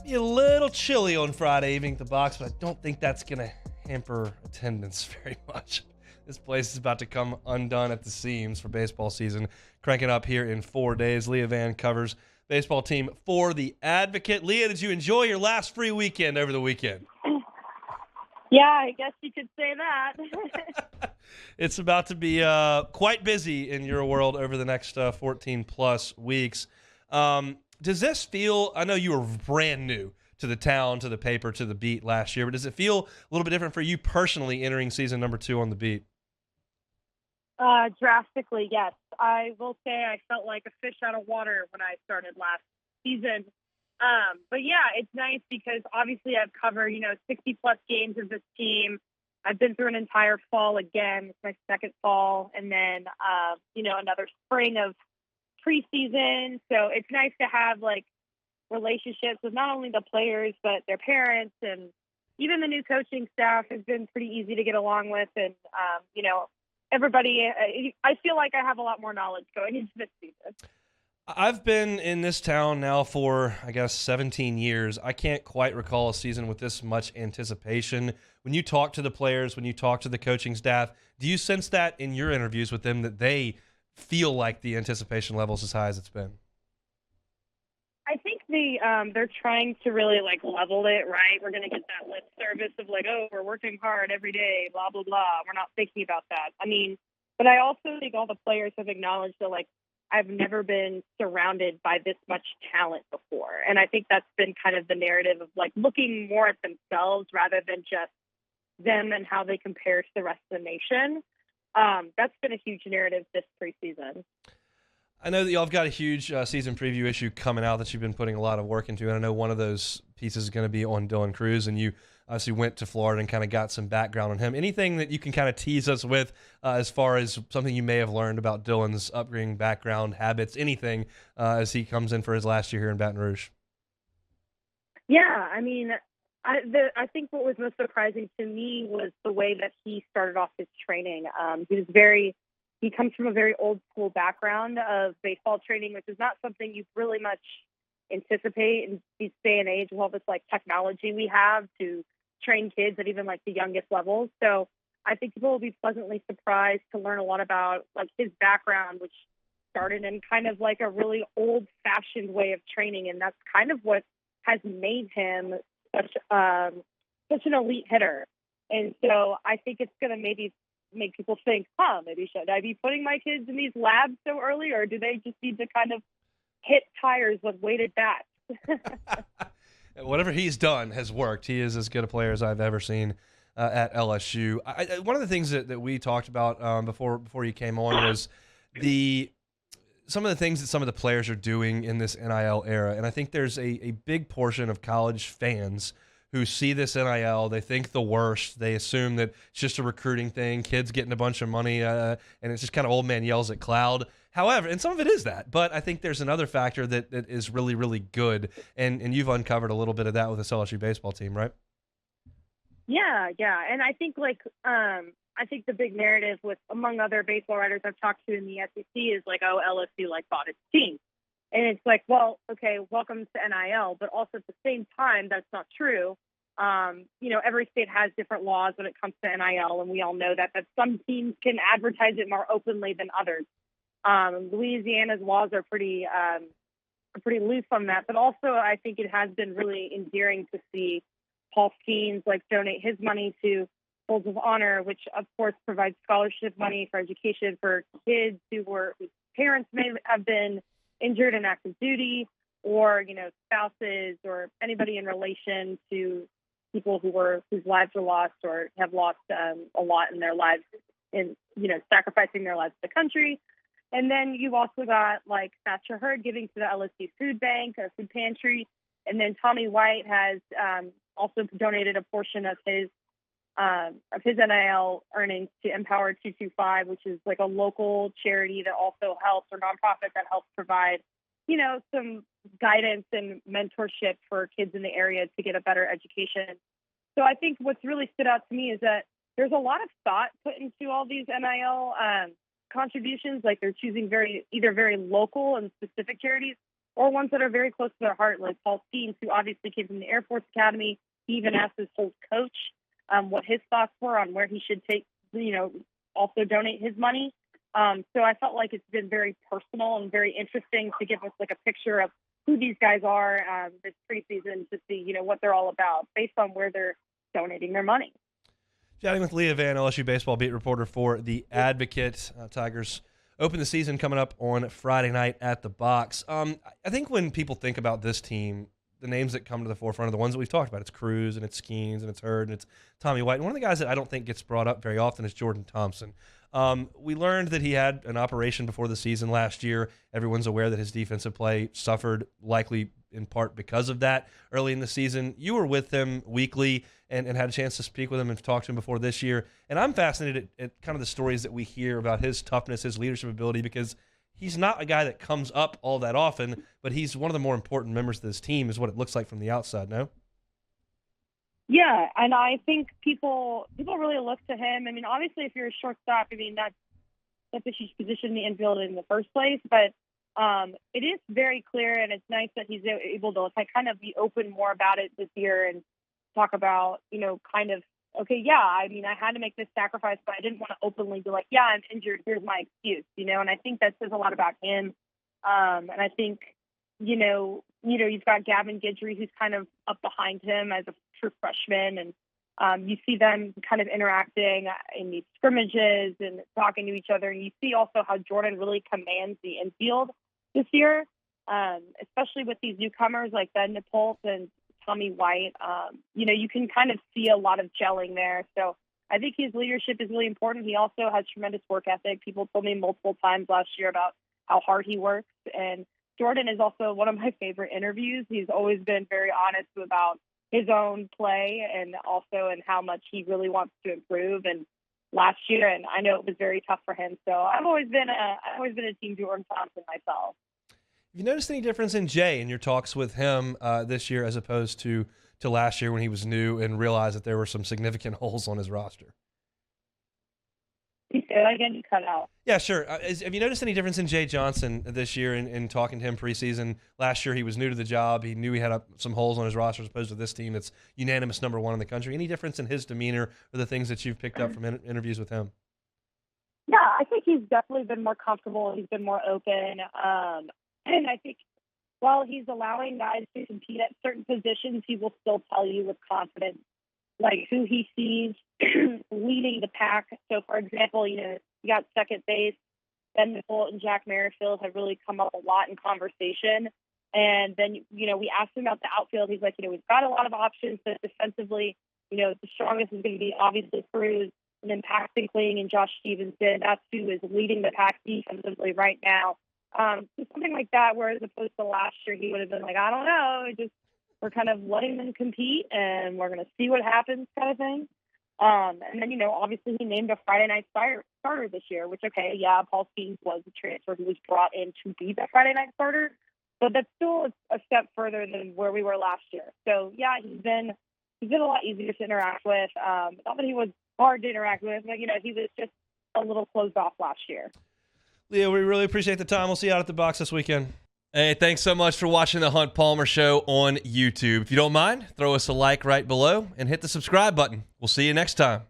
Be a little chilly on Friday evening at the box, but I don't think that's going to hamper attendance very much. This place is about to come undone at the seams for baseball season, cranking up here in 4 days. Leah Vann covers baseball team for The Advocate. Leah, did you enjoy your last free weekend over the weekend? Yeah, I guess you could say that. It's about to be quite busy in your world over the next 14-plus weeks. Does this feel – I know you were brand new to the town, to the paper, to the beat last year, but does it feel a little bit different for you personally entering season number 2 on the beat? Drastically, yes. I will say I felt like a fish out of water when I started last season. But yeah, it's nice because obviously I've covered, 60 plus games of this team. I've been through an entire fall again. It's my second fall. And then, another spring of preseason. So it's nice to have relationships with not only the players, but their parents, and even the new coaching staff has been pretty easy to get along with. And, everybody, I feel like I have a lot more knowledge going into this season. I've been in this town now for, 17 years. I can't quite recall a season with this much anticipation. When you talk to the players, when you talk to the coaching staff, do you sense that in your interviews with them that they feel like the anticipation level is as high as it's been? I think they're trying to really level it, right? We're going to get that lip service of we're working hard every day, blah, blah, blah. We're not thinking about that. But I also think all the players have acknowledged that I've never been surrounded by this much talent before. And I think that's been kind of the narrative of looking more at themselves rather than just them and how they compare to the rest of the nation. That's been a huge narrative this preseason. I know that y'all have got a huge season preview issue coming out that you've been putting a lot of work into, and I know one of those pieces is going to be on Dylan Cruz, and you obviously went to Florida and kind of got some background on him. Anything that you can kind of tease us with as far as something you may have learned about Dylan's upbringing, background, habits, anything as he comes in for his last year here in Baton Rouge? Yeah, I think what was most surprising to me was the way that he started off his training. He comes from a very old school background of baseball training, which is not something you really much anticipate in this day and age with all this technology we have to train kids at even the youngest levels. So I think people will be pleasantly surprised to learn a lot about his background, which started in kind of a really old fashioned way of training. And that's kind of what has made him such an elite hitter. And so I think it's going to maybe make people think, maybe should I be putting my kids in these labs so early, or do they just need to kind of hit tires with weighted bats? Whatever he's done has worked. He is as good a player as I've ever seen at LSU. One of the things that we talked about before you came on was some of the things that some of the players are doing in this NIL era, and I think there's a big portion of college fans who see this NIL, they think the worst. They assume that it's just a recruiting thing, kids getting a bunch of money, and it's just kind of old man yells at cloud. However, and some of it is that, but I think there's another factor that is really, really good, and you've uncovered a little bit of that with this LSU baseball team, right? Yeah, and I think I think the big narrative with among other baseball writers I've talked to in the SEC is LSU bought its team. And it's well, okay, welcome to NIL, but also at the same time, that's not true. Every state has different laws when it comes to NIL, and we all know that some teams can advertise it more openly than others. Louisiana's laws are pretty loose on that, but also I think it has been really endearing to see Paul Skeens donate his money to Folds of Honor, which of course provides scholarship money for education for kids whose parents may have been injured in active duty, or spouses, or anybody in relation to people whose lives are lost or have lost a lot in their lives in sacrificing their lives to the country. And then you've also got Thatcher Hurd giving to the LSU food bank or food pantry, and then Tommy White has also donated a portion of his NIL earnings to Empower 225, which is a local charity that also helps, or nonprofit that helps provide, some guidance and mentorship for kids in the area to get a better education. So I think what's really stood out to me is that there's a lot of thought put into all these NIL contributions. They're choosing either very local and specific charities, or ones that are very close to their heart, like Paul Skeens, who obviously came from the Air Force Academy. He even asked his whole coach what his thoughts were on where he should take, also donate his money. So I felt like it's been very personal and very interesting to give us like a picture of who these guys are this preseason to see, what they're all about based on where they're donating their money. Chatting with Leah Vann, LSU baseball beat reporter for The Advocate. Tigers open the season coming up on Friday night at the Box. I think when people think about this team, the names that come to the forefront are the ones that we've talked about. It's Cruz, and it's Skeens, and it's Hurd, and it's Tommy White. And one of the guys that I don't think gets brought up very often is Jordan Thompson. We learned that he had an operation before the season last year. Everyone's aware that his defensive play suffered, likely in part because of that early in the season. You were with him weekly and had a chance to speak with him and talk to him before this year. And I'm fascinated at kind of the stories that we hear about his toughness, his leadership ability, because he's not a guy that comes up all that often, but he's one of the more important members of this team is what it looks like from the outside, no? Yeah, and I think people really look to him. I mean, obviously, if you're a shortstop, that's a huge position in the infield in the first place. But it is very clear, and it's nice that he's able to kind of be open more about it this year and talk about, okay, yeah, I had to make this sacrifice, but I didn't want to openly be like, yeah, I'm injured. Here's my excuse, and I think that says a lot about him. And I think, you've got Gavin Guidry, who's kind of up behind him as a true freshman. And you see them kind of interacting in these scrimmages and talking to each other. And you see also how Jordan really commands the infield this year, especially with these newcomers like Ben Nepult and Tommy White. You can kind of see a lot of gelling there. So I think his leadership is really important. He also has tremendous work ethic. People told me multiple times last year about how hard he works. And Jordan is also one of my favorite interviews. He's always been very honest about his own play and also in how much he really wants to improve. And last year, and I know it was very tough for him. So I've always been a Team Jordan Thompson myself. Have you noticed any difference in Jay in your talks with him this year as opposed to last year when he was new and realized that there were some significant holes on his roster? Again, you cut out. Yeah, sure. Have you noticed any difference in Jay Johnson this year in talking to him preseason? Last year he was new to the job. He knew he had some holes on his roster as opposed to this team that's unanimous number one in the country. Any difference in his demeanor or the things that you've picked up from interviews with him? Yeah, I think he's definitely been more comfortable. He's been more open. And I think while he's allowing guys to compete at certain positions, he will still tell you with confidence, like who he sees leading the pack. So, for example, you got second base, Ben Nepult and Jack Merrifield have really come up a lot in conversation. And then, we asked him about the outfield. He's like, we've got a lot of options, but defensively, the strongest is going to be obviously Cruz, and then Paxton Kling and Josh Stevenson. That's who is leading the pack defensively right now. So something like that, where as opposed to last year, he would have been like, I don't know, we're kind of letting them compete and we're going to see what happens kind of thing. And then, obviously he named a Friday night starter this year, which, okay, yeah, Paul Skeens was a transfer who was brought in to be the Friday night starter, but that's still a step further than where we were last year. So, yeah, he's been a lot easier to interact with. Not that he was hard to interact with, but, he was just a little closed off last year. Leah, we really appreciate the time. We'll see you out at the Box this weekend. Hey, thanks so much for watching the Hunt Palmer Show on YouTube. If you don't mind, throw us a like right below and hit the subscribe button. We'll see you next time.